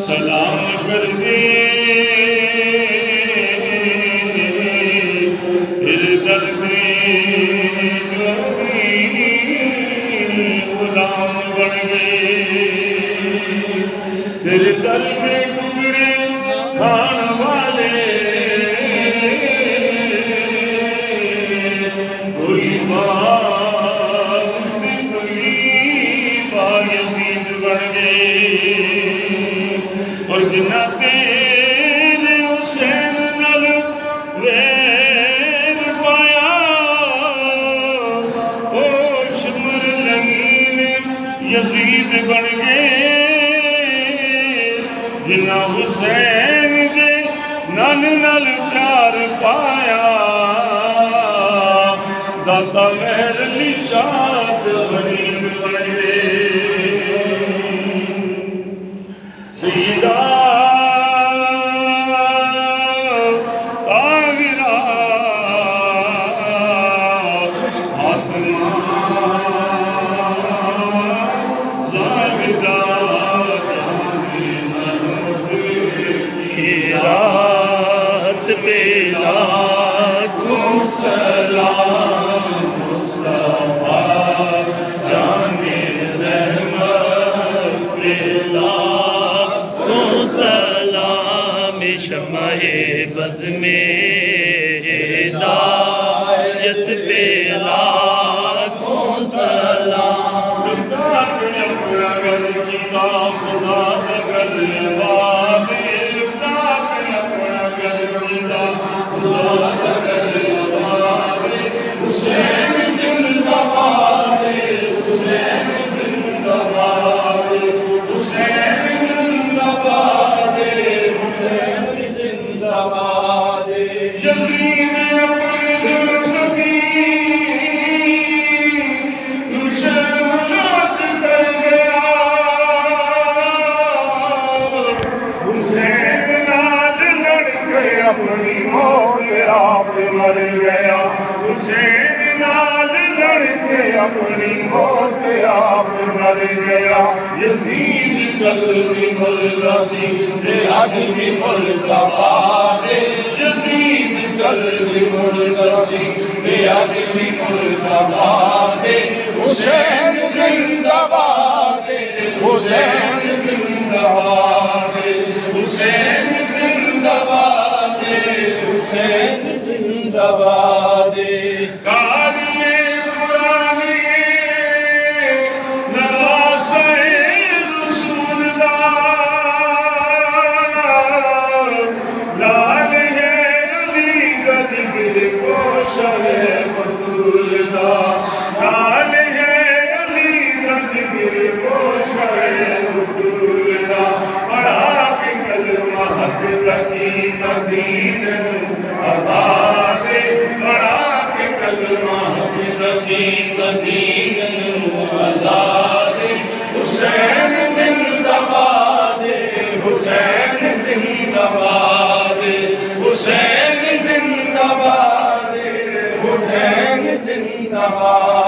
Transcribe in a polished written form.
सलाम कर दे फिर दर्द जो भी गुलाम बन गए, फिर दर्द टुकड़े खान वाले कोई बात कोई बायज़ीद बन गए। और जिन्ना तेरे हुसैन नल वैर पाया होश मरने यजीद बन गए। जिन्ना हुसैन दे नन नल प्यार पाया दाता मेहर निशाद गरीब बन गए। सीधा तागिरा आत्मा जाविदा रात पे लाखों सलाम मुस्तफा जाने रहमत पे लाखों सलाम शम्मे बज़ में हिदायत पे लाखों सलाम। खुदा हुसैन जिंदाबाद, हुसैन जिंदाबाद, हुसैन जिंदाबाद, हुसैन जिंदाबाद। यज़ीद अपनी ज़िंदगी मुशर्रफ कर गया, हुसैन नाल लड़ के अपनी मौत आप मर गया। हुसैन नाल लड़ के अपनी मौत आप मर गया। यज़ीद कल भी मरदा सी ते अज भी मरदा पावे, यज़ीद कल भी मरदा सी ते अज भी मरदा पावे। हुसैन जिंदाबाद, हुसैन जिंदाबाद, हुसैन जिंदाबाद, हुसैन जिंदाबाद। कालिए पुरानी नवाज़े रसूल दा लाल है अली गजबिल कोशरे बतूल दा, लाल है अली गजबिल कोशरे बतूल दा। पढ़ा के कलमा हक तकी मदीन आज़ाद, पढ़ा के कलमा हक तकी मदीन आज़ाद। हुसैन जिंदाबाद, हुसैन जिंदाबाद, हुसैन जिंदाबाद, हुसैन जिंदाबाद।